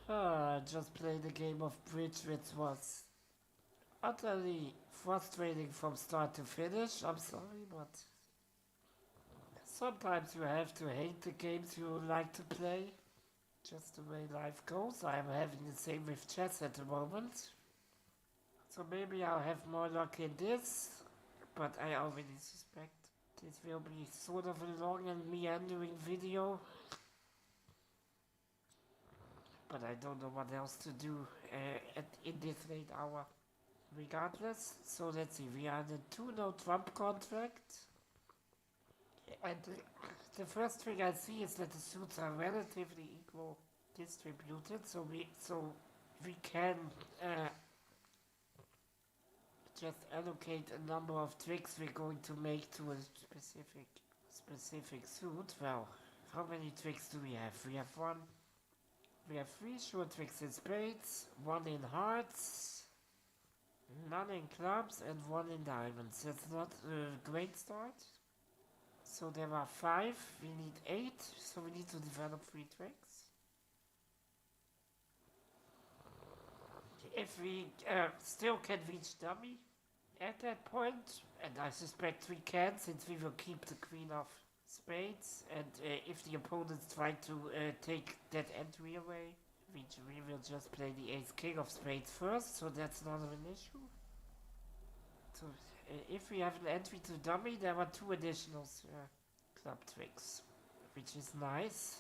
I just played a game of bridge which was utterly frustrating from start to finish. I'm sorry, but sometimes you have to hate the games you like to play. Just the way life goes. I'm having the same with chess at the moment. So maybe I'll have more luck in this, but I already suspect this will be sort of a long and meandering video. But I don't know what else to do in this late hour. Regardless, so let's see, we are in a 2-no Trump contract. And the first thing I see is that the suits are relatively equal distributed, so we can just allocate a number of tricks we're going to make to a specific suit. Well, how many tricks do we have? We have three short tricks in spades, one in hearts, none in clubs, and one in diamonds. That's not a great start. So there are five, we need eight, so we need to develop three tricks. If we still can reach dummy at that point, and I suspect we can, since we will keep the queen of spades, and if the opponents try to take that entry away, we will just play the ace king of spades first, so that's not an issue. So if we have an entry to dummy, there are two additional club tricks, which is nice,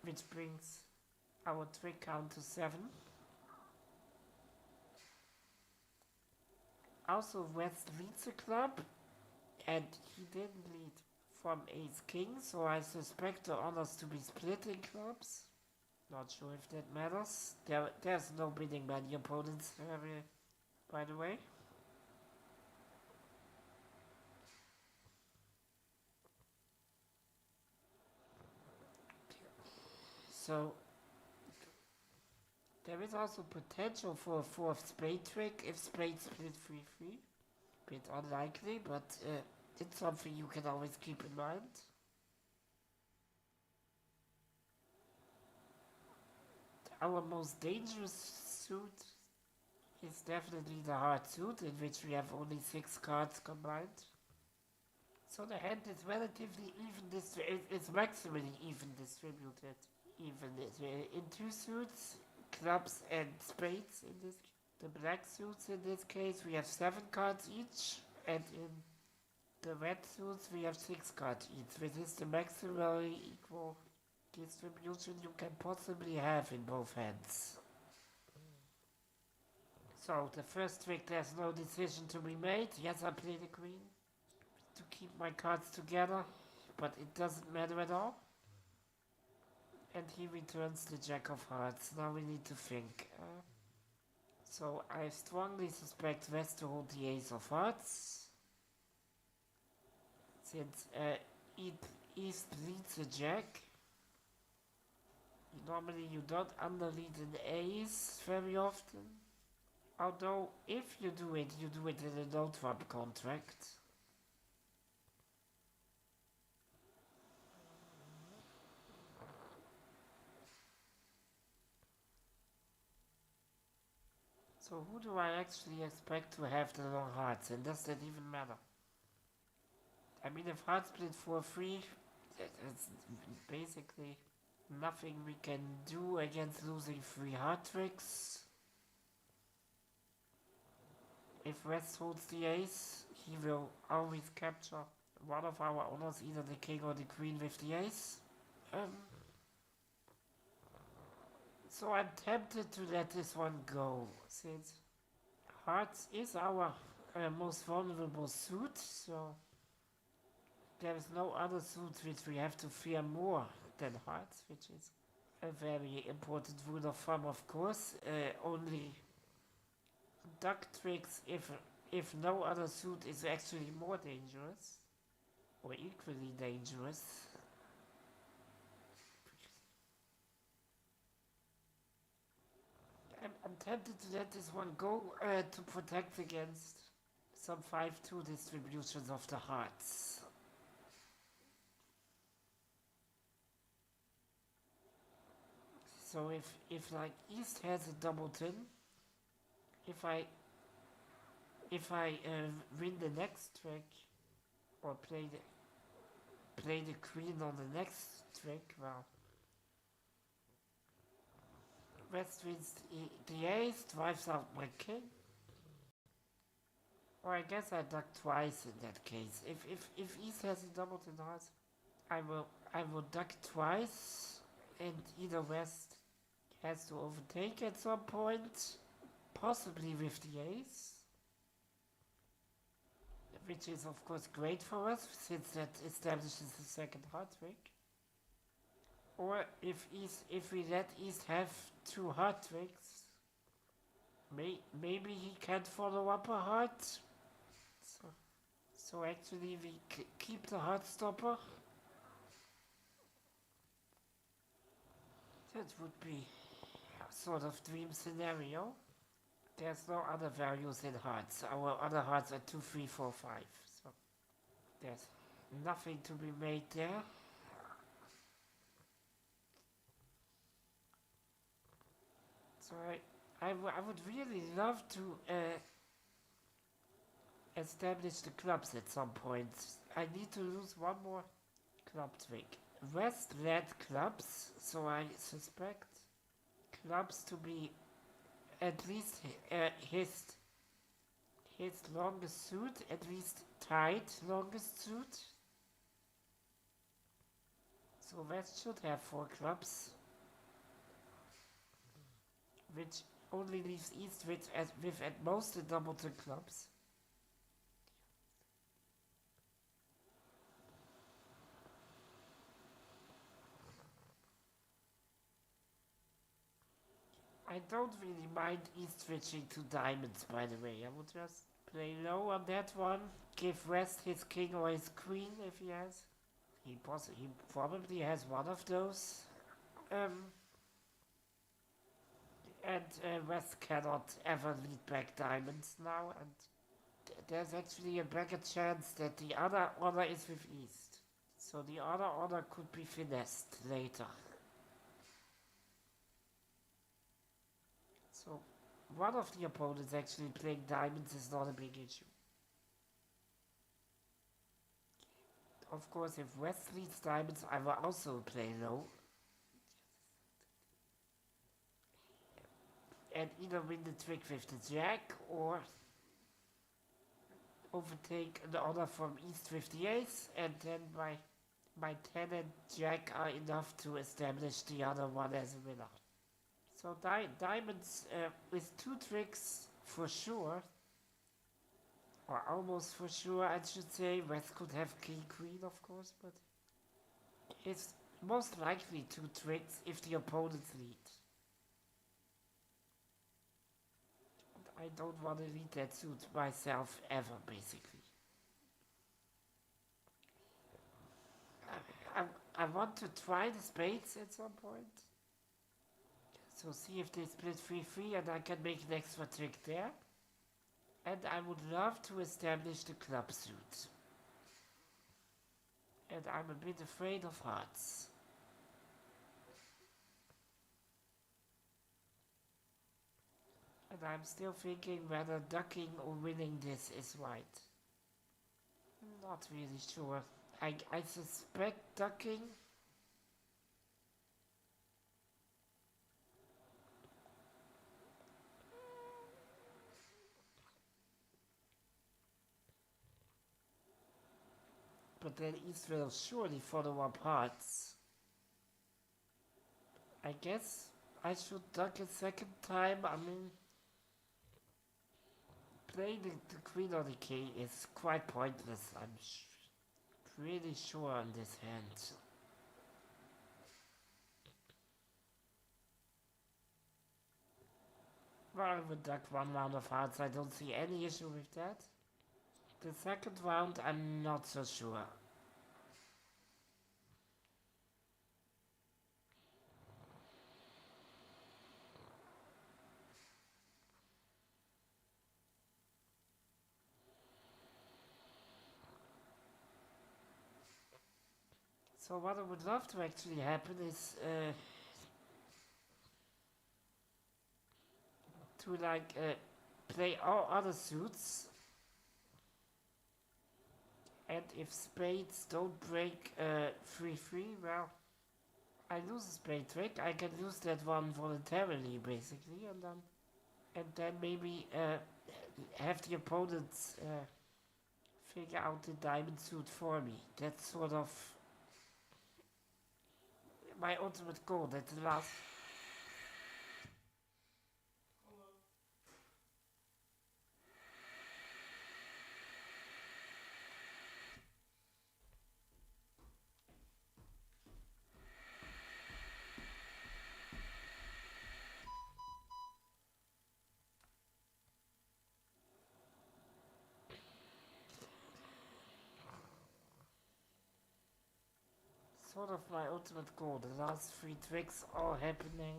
which brings our trick count to 7. Also, West leads the club, and he didn't lead from ace king, so I suspect the honors to be split in clubs. Not sure if that matters. There's no bidding by the opponents, by the way. So there is also potential for a fourth spade trick if spades split 3-3. Bit unlikely, but it's something you can always keep in mind. Our most dangerous suit is definitely the hard suit, in which we have only 6 cards combined. So the hand is relatively even it's maximally even distributed. Even in two suits, clubs and spades in this. The black suits in this case, we have 7 cards each, and in the red suits we have 6 cards each, which is the maximally equal distribution you can possibly have in both hands. So the first trick, there's no decision to be made. Yes, I play the queen to keep my cards together, but it doesn't matter at all. And he returns the jack of hearts. Now we need to think. So I strongly suspect West to hold the ace of hearts, since East leads a jack. Normally you don't underlead an ace very often. Although if you do it in a no-trump contract. So who do I actually expect to have the long hearts, and does that even matter? I mean, if hearts split 4-3, it's basically nothing we can do against losing 3 heart tricks. If West holds the ace, he will always capture one of our honors, either the king or the queen with the ace. So I'm tempted to let this one go, since hearts is our most vulnerable suit, so there is no other suit which we have to fear more than hearts, which is a very important rule of thumb, of course. Only duck tricks if no other suit is actually more dangerous, or equally dangerous. I'm tempted to let this one go to protect against some 5-2 distributions of the hearts. So if like East has a doubleton, if I win the next trick or play the queen on the next trick, well, West wins the ace, drives out my king. Or I guess I duck twice in that case. If East has a doubleton heart, I will duck twice, and either West has to overtake at some point, possibly with the ace, which is of course great for us since that establishes the second heart trick. Or if we let East have two heart tricks, maybe he can't follow up a heart. So actually we keep the heart stopper. That would be a sort of dream scenario. There's no other values in hearts. Our other hearts are 2, 3, 4, 5. So there's nothing to be made there. So I would really love to establish the clubs at some point. I need to lose one more club trick. West led clubs, so I suspect clubs to be at least his longest suit, at least tied longest suit. So West should have 4 clubs, which only leaves East with at most a doubleton clubs. I don't really mind East switching to diamonds, by the way. I would just play low on that one, give West his king or his queen if he has. He probably has one of those. And West cannot ever lead back diamonds now, and there's actually a better chance that the other order is with East. So the other order could be finessed later. So one of the opponents actually playing diamonds is not a big issue. Of course, if West leads diamonds, I will also play low. And either win the trick with the jack or overtake an order from East with the ace, and then my 10 and jack are enough to establish the other one as a winner. So diamonds with 2 tricks for sure, or almost for sure I should say. West could have king queen of course, but it's most likely 2 tricks if the opponents lead. I don't want to lead that suit myself ever, basically. I want to try the spades at some point. So see if they split 3-3 and I can make an extra trick there. And I would love to establish the club suit. And I'm a bit afraid of hearts. And I'm still thinking whether ducking or winning this is right. Not really sure. I suspect ducking. But then East will surely follow up hearts. I guess I should duck a second time. I mean, playing the queen or the king is quite pointless. I'm pretty sure on this hand. Well, I would duck 1 round of hearts. I don't see any issue with that. The second round, I'm not so sure. So what I would love to actually happen is to like play all other suits, and if spades don't break 3-3, well, I lose a spade trick. I can use that one voluntarily, basically, and then maybe have the opponents figure out the diamond suit for me. That's sort of my ultimate goal. That's the last. Sort of my ultimate goal. The last three tricks all happening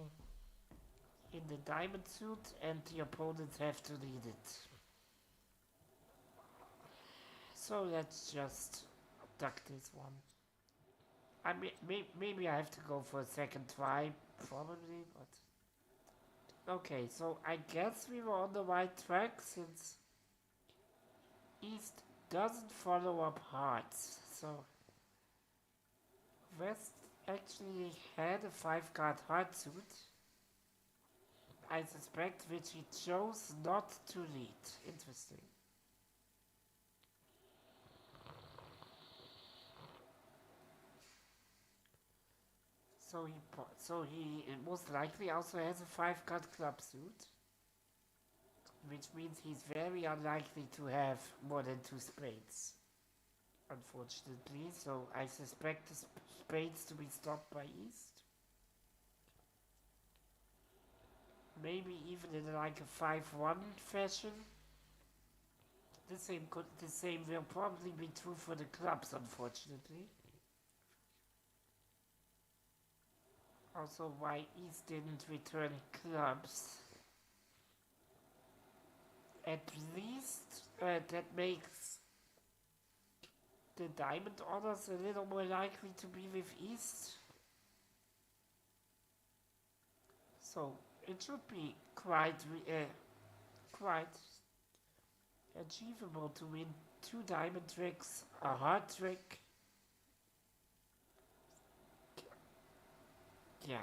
in the diamond suit, and the opponents have to lead it. So let's just duck this one. I mean, maybe I have to go for a second try, probably, but okay. So I guess we were on the right track since East doesn't follow up hearts. So West actually had a 5-card heart suit, I suspect, which he chose not to lead. Interesting. So he most likely also has a 5-card club suit, which means he's very unlikely to have more than 2 spades, unfortunately. So I suspect the spades to be stopped by East. Maybe even in like a 5-1 fashion. The same will probably be true for the clubs, unfortunately. Also, why East didn't return clubs. At least that makes the diamond orders a little more likely to be with East. So it should be quite achievable to win 2 diamond tricks, a hard trick. Yeah,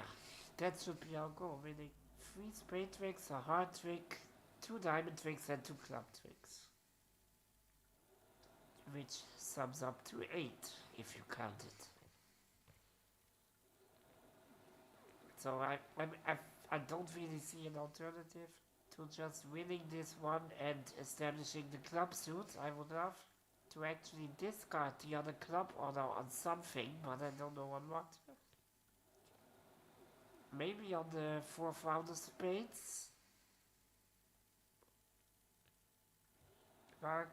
that should be our goal, winning 3 spade tricks, a hard trick, 2 diamond tricks, and 2 club tricks. Which sums up to 8, if you count it. So I don't really see an alternative to just winning this one and establishing the club suit. I would love to actually discard the other club order on something, but I don't know on what. Maybe on the 4th round of spades. I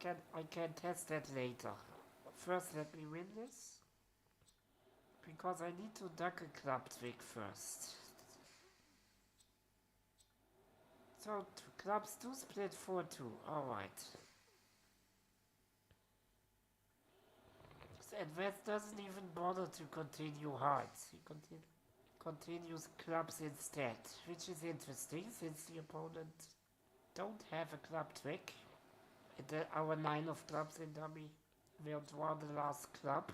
can test that later. First, let me win this, because I need to duck a club trick first. So clubs do split 4-2. Alright. And West doesn't even bother to continue hearts. He continues clubs instead, which is interesting since the opponent don't have a club trick. Our 9 of clubs in dummy will draw the last club.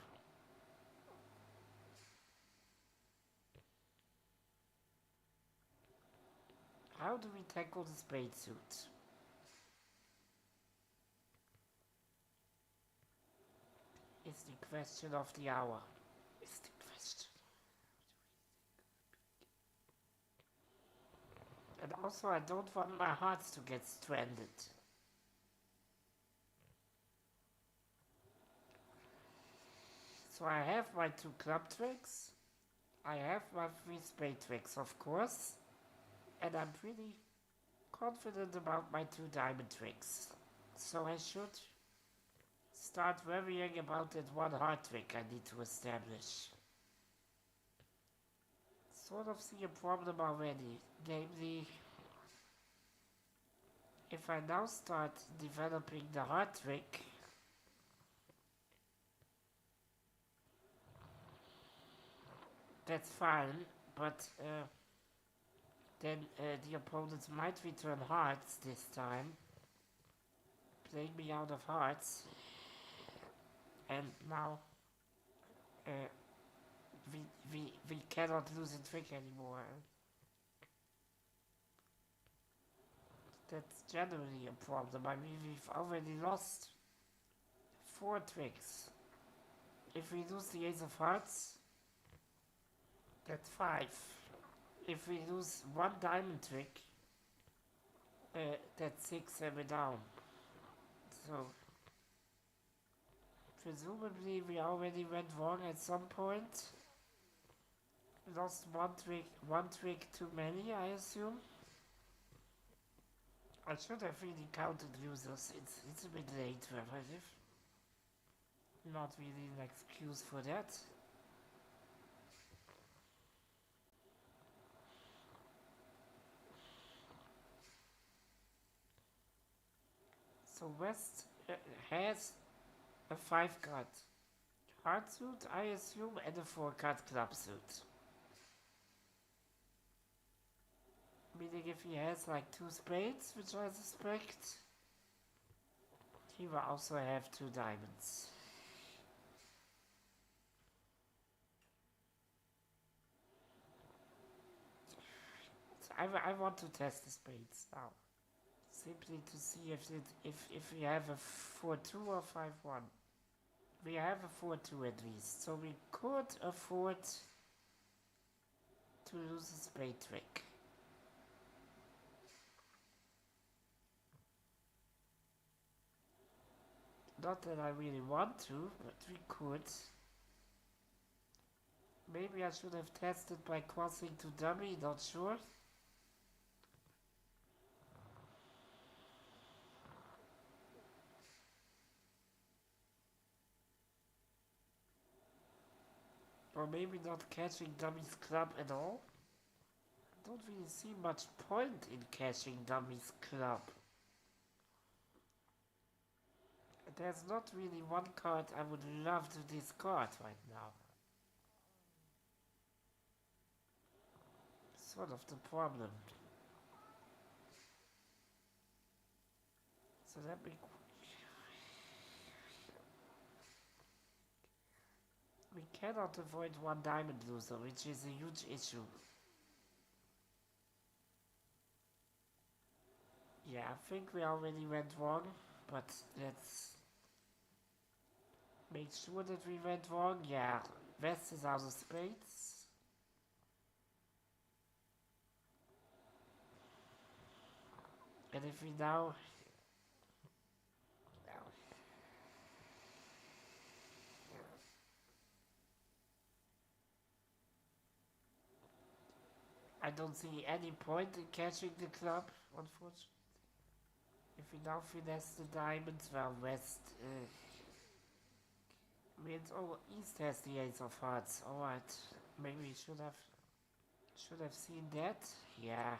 How do we tackle the spade suit? Is the question of the hour. Is the question. And also, I don't want my hearts to get stranded. So I have my 2 club tricks. I have my 3 spade tricks, of course. And I'm pretty confident about my 2 diamond tricks. So I should start worrying about that one hard trick I need to establish. Sort of see a problem already, namely, if I now start developing the hard trick, that's fine, but then the opponent might return hearts this time, playing me out of hearts, and now uh, we cannot lose a trick anymore. That's generally a problem. I mean, we've already lost 4 tricks. If we lose the ace of hearts, that's 5. If we lose 1 diamond trick, that's 6 and we're down. So, presumably we already went wrong at some point. Lost one trick too many, I assume. I should have really counted losers. It's a bit late, repetitive. Not really an excuse for that. So West has a 5 card heart suit, I assume, and a 4 card club suit. Meaning if he has like 2 spades, which I suspect, he will also have 2 diamonds. So I want to test the spades now. Simply to see if we have a 4-2 or 5-1. We have a 4-2 at least, so we could afford to lose a spade trick. Not that I really want to, but we could. Maybe I should have tested by crossing to dummy, not sure. Or maybe not catching dummy's club at all. I don't really see much point in catching dummy's club. There's not really one card I would love to discard right now. Sort of the problem. So let me... We cannot avoid 1 diamond loser, which is a huge issue. Yeah, I think we already went wrong, but let's make sure that we went wrong. Yeah, West is out of spades. And if we now... I don't see any point in catching the club, unfortunately. If we now finesse the diamonds, well, West means, oh, East has the ace of hearts. Alright, maybe we should have seen that. Yeah,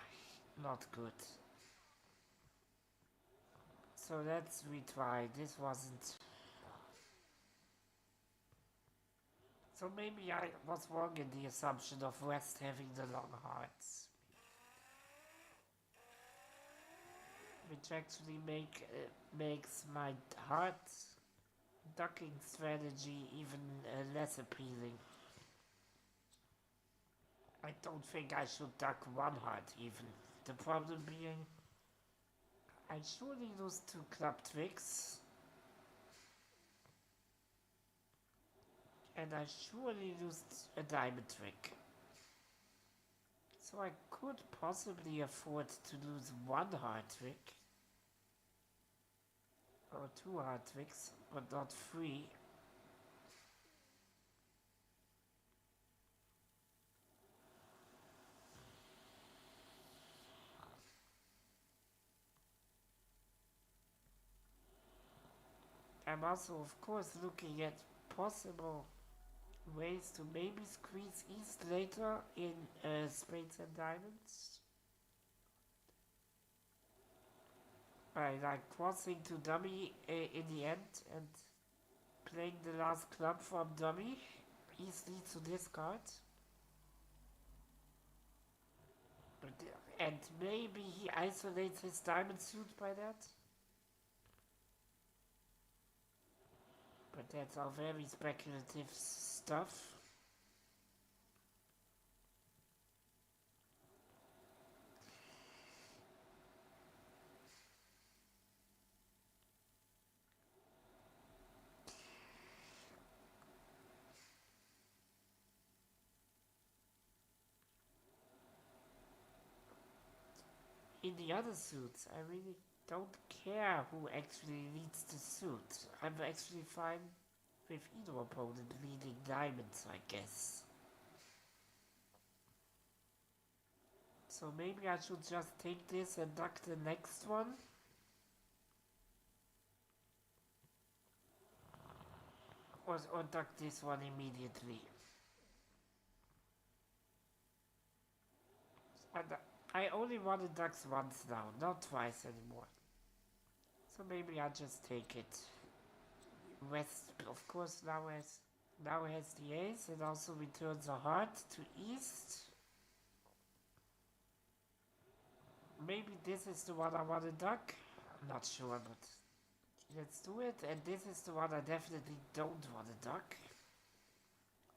not good. So let's retry. This wasn't... So maybe I was wrong in the assumption of West having the long hearts. Which actually makes my heart ducking strategy even less appealing. I don't think I should duck 1 heart even. The problem being, I surely lose 2 club tricks. And I surely lose a diamond trick. So I could possibly afford to lose 1 heart trick. Or 2 heart tricks, but not 3. I'm also, of course, looking at possible ways to maybe squeeze East later in spades and diamonds. By like crossing to dummy in the end and playing the last club from dummy. East needs to discard. And maybe he isolates his diamond suit by that? But that's all very speculative stuff. In the other suits, I really don't care who actually leads the suit. I'm actually fine with either opponent leading diamonds, I guess. So maybe I should just take this and duck the next one. Or duck this one immediately. And I only want to duck once now, not twice anymore. So maybe I just take it. West, of course, now has the ace and also returns a heart to east. Maybe this is the one I want to duck. I'm not sure, but let's do it. And this is the one I definitely don't want to duck.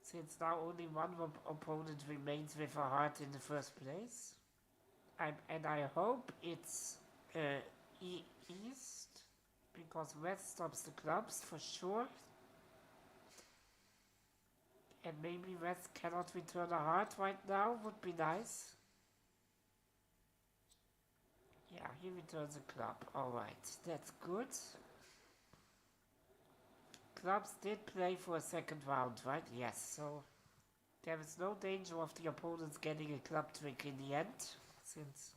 Since now only one opponent remains with a heart in the first place. And I hope it's east, because west stops the clubs for sure. And maybe west cannot return a heart right now, would be nice. Yeah, he returns a club. Alright, that's good. Clubs did play for a second round, right? Yes, so there is no danger of the opponents getting a club trick in the end, since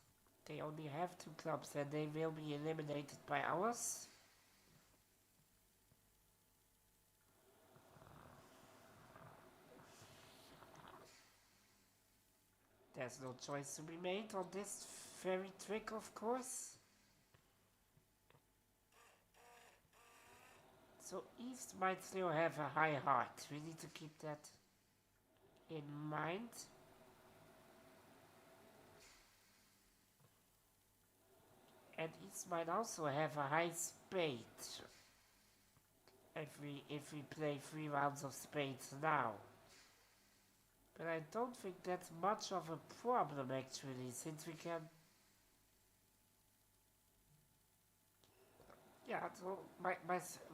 they only have two clubs and they will be eliminated by ours. There's no choice to be made on this fairy trick, of course. So east might still have a high heart. We need to keep that in mind. And east might also have a high spade. If we play 3 rounds of spades now. But I don't think that's much of a problem actually, since we can... Yeah, so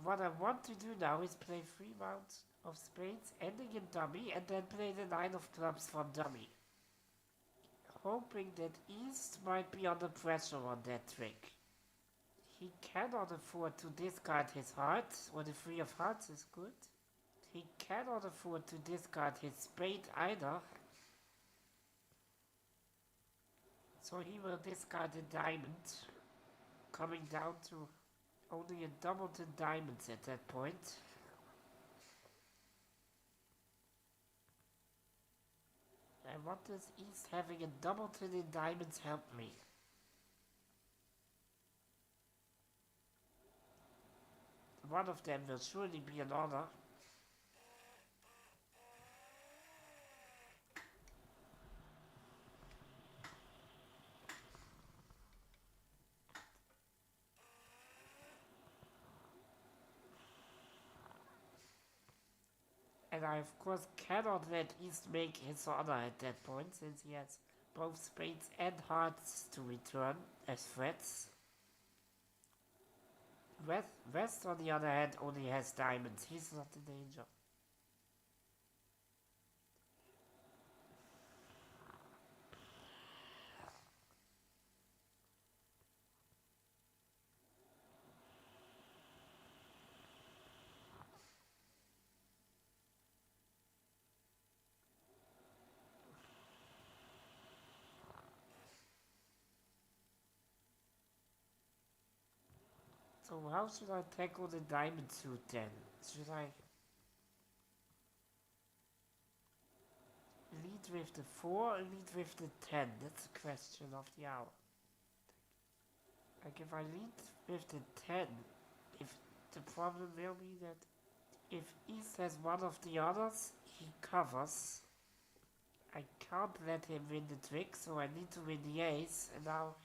what I want to do now is play 3 rounds of spades, ending in dummy, and then play the 9 of clubs from dummy. Hoping that east might be under pressure on that trick. He cannot afford to discard his heart, or the 3 of hearts is good. He cannot afford to discard his spade either. So he will discard the diamond, coming down to only a doubleton diamonds at that point. And what does east having a doubleton in diamonds help me? One of them will surely be an honor. And I of course cannot let east make his honor at that point, since he has both spades and hearts to return as threats. West on the other hand only has diamonds, he's not in danger. So how should I tackle the diamond suit then? Should I lead with the 4 or lead with the 10? That's the question of the hour. Like if I lead with the 10, if the problem will be that if east has one of the others, he covers. I can't let him win the trick, so I need to win the ace, and now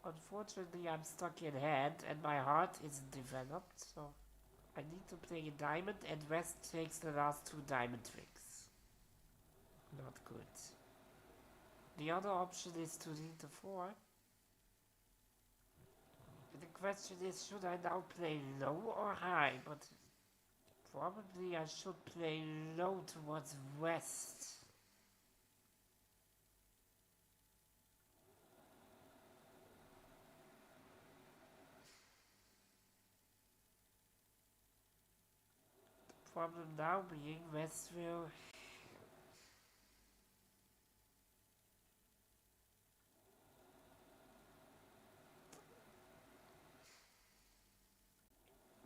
unfortunately I'm stuck in hand and my heart isn't developed, so I need to play a diamond and West takes the last two diamond tricks. Not good. The other option is to lead the 4. The question is, should I now play low or high? But probably I should play low towards West. The problem now being West will...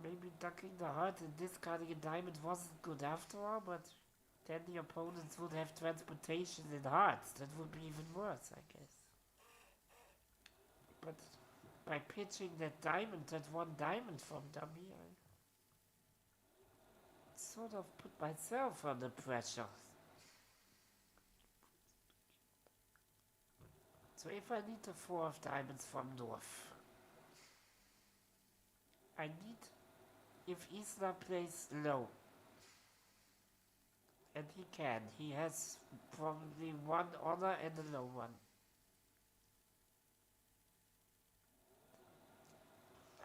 Maybe ducking the heart and discarding a diamond wasn't good after all, but then the opponents would have transportation in hearts. That would be even worse, I guess. But by pitching that diamond, that one diamond from dummy, I sort of put myself under pressure. So if I need the 4 of diamonds from north, I need, if Isla plays low, and he has probably one honor and a low one.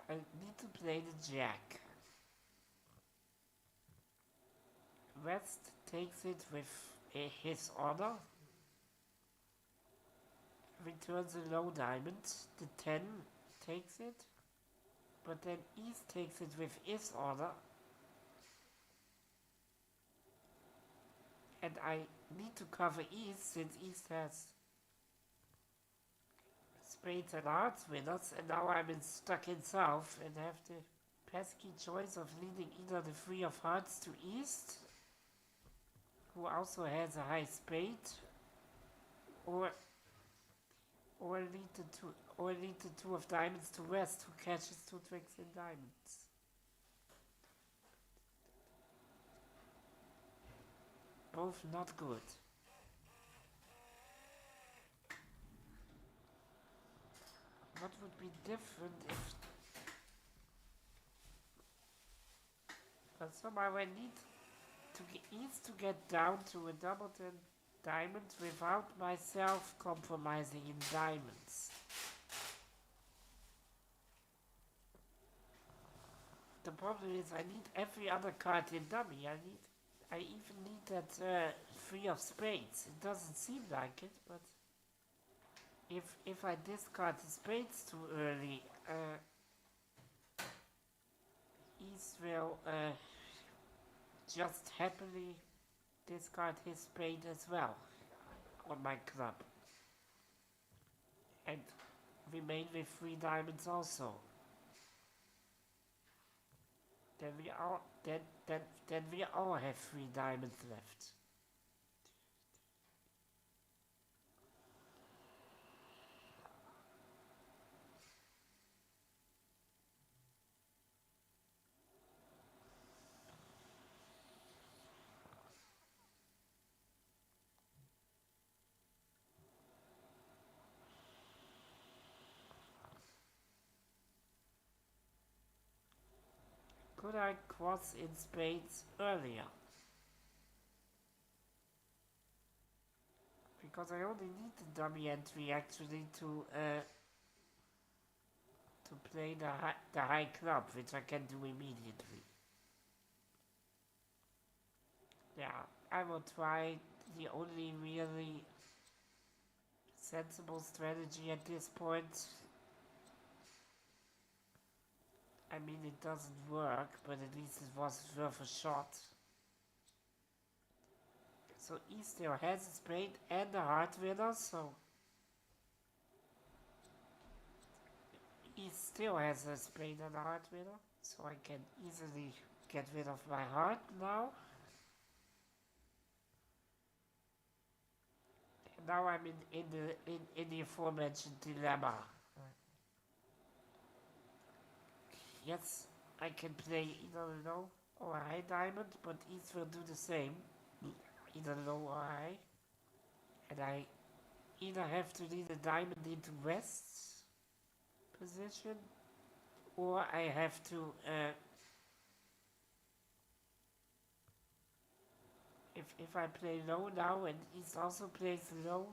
I need to play the jack. West takes it with his honor, returns a low diamond, the 10 takes it, but then East takes it with his honor, and I need to cover East since East has spades and hearts winners, and now I'm stuck in South and have the pesky choice of leading either the 3 of hearts to East, who also has a high spade, or lead the 2 of diamonds to West, who catches 2 tricks in diamonds. Both not good. What would be different if... But somehow I need to get down to a double 10 diamond without myself compromising in diamonds. The problem is I need every other card in dummy. I even need that 3 of spades. It doesn't seem like it, but if I discard the spades too early, East will just happily discard his spade as well on my club. And remain with 3 diamonds also. Then we all have 3 diamonds left. Could I cross in spades earlier? Because I only need the dummy entry actually to play the high club, which I can do immediately. Yeah, I will try the only really sensible strategy at this point. I mean, it doesn't work, but at least it was worth a shot. So he still has a spade and a heart winner, so he still has a spade and a heart winner, so I can easily get rid of my heart now. And now I'm in the aforementioned dilemma. Yes, I can play either low or a high diamond, but East will do the same. either low or high. And I either have to lead a diamond into West's position, or I have to, if I play low now and East also plays low,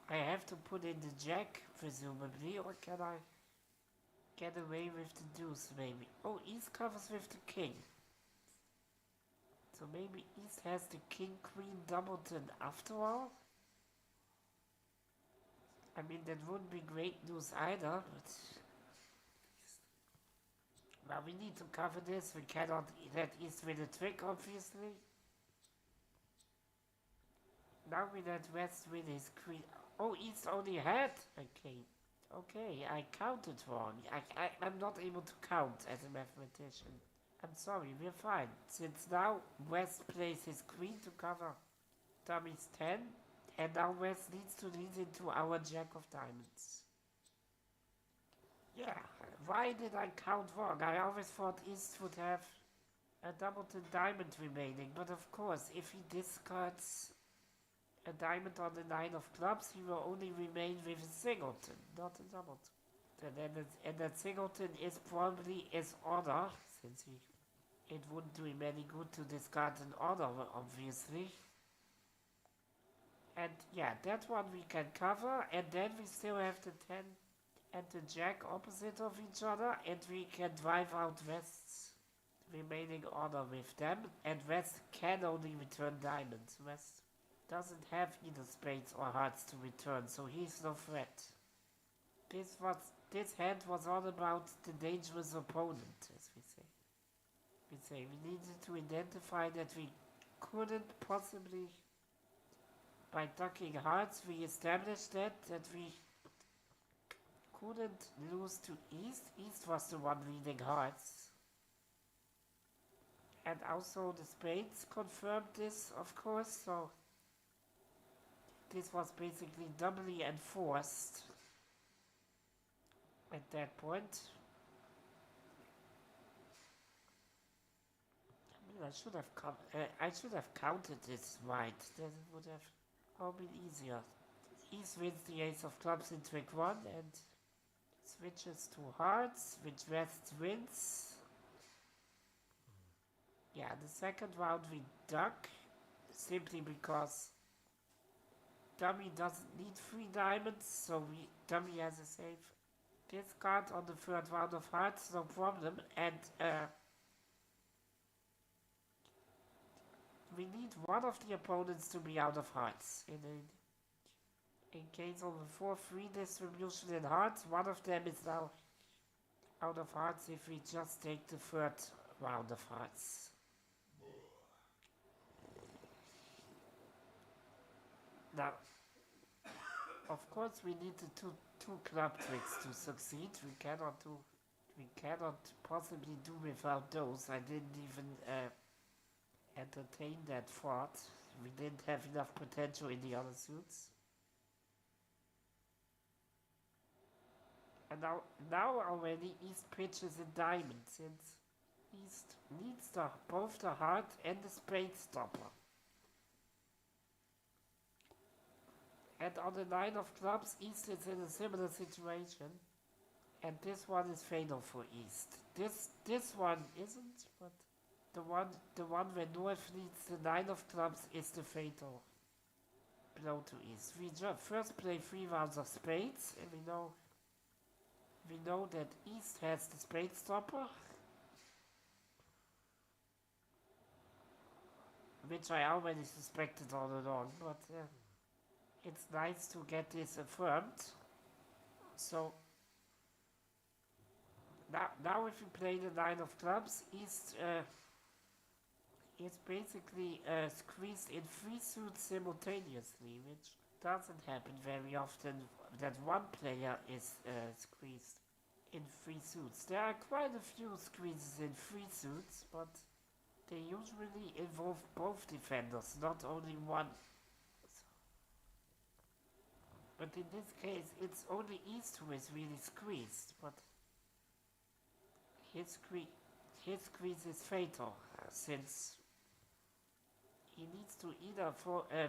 I have to put in the Jack, presumably, or can I get away with the deuce, maybe? Oh, East covers with the king. So maybe East has the king-queen doubleton after all? I mean, that wouldn't be great news either, but... Well, we need to cover this. We cannot let East win a trick, obviously. Now we let West win his queen. Oh, East only had a king. Okay, I counted wrong. I'm not able to count as a mathematician. I'm sorry, we're fine. Since now West plays his queen to cover dummy's 10, and now West needs to lead into our Jack of diamonds. Yeah, why did I count wrong? I always thought East would have a doubleton diamond remaining, but of course, if he discards a diamond on the 9 of clubs, he will only remain with a singleton, not a doubleton. And that singleton is probably his honor, since it wouldn't do him any good to discard an honor, obviously. And yeah, that one we can cover, and then we still have the 10 and the Jack opposite of each other, and we can drive out West's remaining honor with them, and West can only return diamonds. West doesn't have either spades or hearts to return, so he's no threat. This hand was all about the dangerous opponent, as we say. We needed to identify that we couldn't possibly, by ducking hearts, we established that we couldn't lose to East. East was the one leading hearts. And also the spades confirmed this, of course, so this was basically doubly enforced at that point. I mean, I should have counted this right. That would have all been easier. East wins the ace of clubs in trick 1 and switches to hearts, which West wins. Yeah, the second round we duck, simply because dummy doesn't need 3 diamonds, so dummy has a safe discard on the third round of hearts, no problem, and we need one of the opponents to be out of hearts. In case of a 4-3 distribution in hearts, one of them is now out of hearts if we just take the third round of hearts. Now, of course, we need the two club tricks to succeed. We cannot possibly do without those. I didn't even entertain that thought. We didn't have enough potential in the other suits. And now already East pitches a diamond, since East needs both the heart and the spade stopper. And on the 9 of clubs, East is in a similar situation, and this one is fatal for East. This one isn't, but the one where North leads the 9 of clubs is the fatal blow to East. We first play 3 rounds of spades, and we know that East has the spade stopper, which I already suspected all along, but it's nice to get this affirmed. So now if we play the 9 of clubs, East is basically squeezed in 3 suits simultaneously, which doesn't happen very often, that one player is squeezed in 3 suits. There are quite a few squeezes in 3 suits, but they usually involve both defenders, not only one. But in this case, it's only East who is really squeezed, but his squeeze is fatal, since he needs to either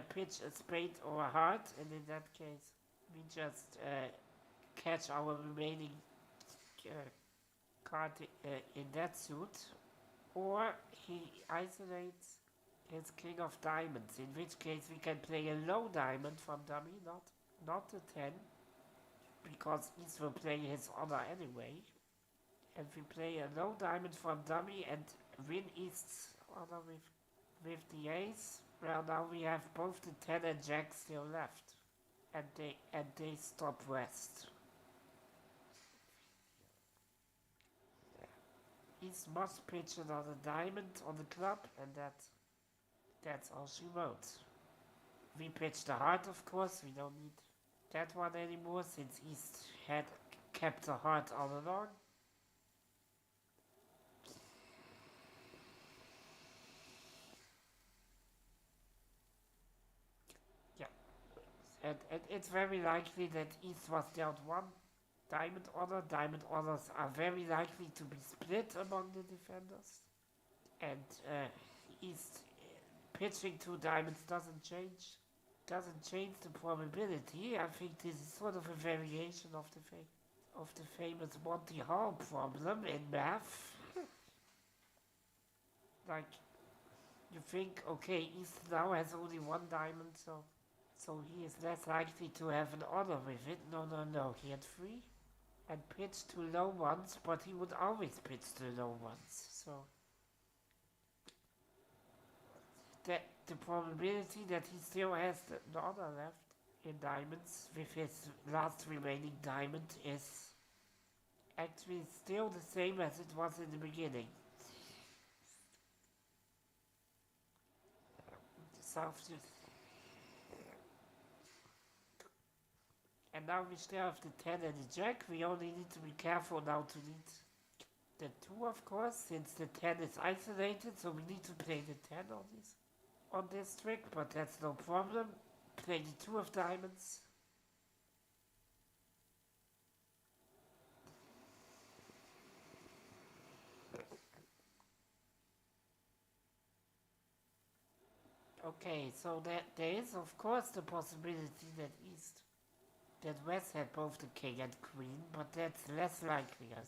pitch a spade or a heart, and in that case, we just catch our remaining uh, card in that suit, or he isolates his king of diamonds, in which case we can play a low diamond from dummy, not a 10, because East will play his honor anyway. And we play a low diamond from dummy and win East's honor with the ace. Well, now we have both the 10 and jack still left. And they stop West. East must pitch another diamond on the club, and that's all she wrote. We pitch the heart, of course. We don't need that one anymore, since East had kept the heart all along. Yeah, and it's very likely that East was dealt one diamond honor. Diamond honors are very likely to be split among the defenders, and East pitching two diamonds doesn't change the probability. I think this is sort of a variation of the famous Monty Hall problem in math. Like, you think, okay, East now has only one diamond, so he is less likely to have an honor with it. No, he had three and pitched two low ones, but he would always pitch the low ones. So that the probability that he still has the honor left in diamonds with his last remaining diamond is actually still the same as it was in the beginning. And now we still have the 10 and the jack. We only need to be careful now to need the 2, of course, since the 10 is isolated, so we need to play the 10 on this trick, but that's no problem. Play the 2 of diamonds. Okay, so there is of course the possibility that West had both the king and queen, but that's less likely, I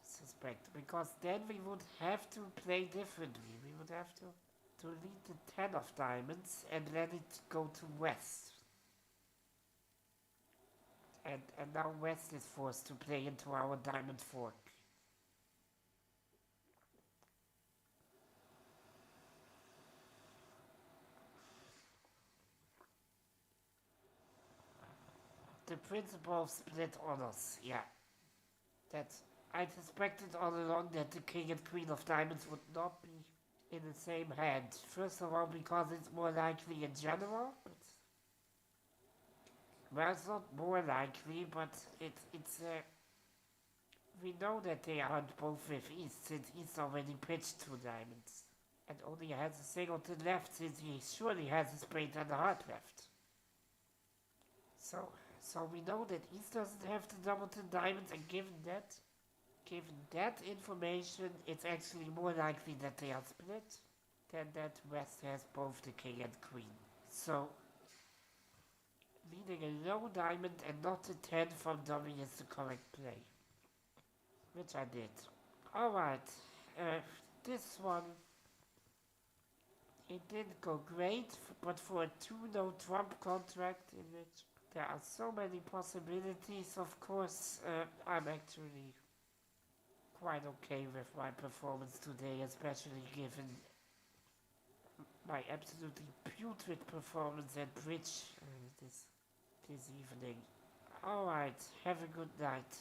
suspect, because then we would have to play differently. We would have to lead the 10 of diamonds and let it go to West. And now West is forced to play into our diamond fork. The principle of split honors, yeah. I suspected all along that the king and queen of diamonds would not be in the same hand. First of all, because it's more likely in general. Well, it's not more likely, but it's we know that they aren't both with East, since East already pitched two diamonds. And only has a singleton left, since he surely has a spade and a heart left. So we know that East doesn't have the doubleton diamonds, and given that information, it's actually more likely that they are split than that West has both the king and queen. So, leading a low diamond and not a 10 from dummy is the correct play. Which I did. Alright, this one, it didn't go great, but for a 2-no trump contract in which there are so many possibilities, of course, I'm actually quite okay with my performance today, especially given my absolutely putrid performance at bridge this evening. Alright, have a good night.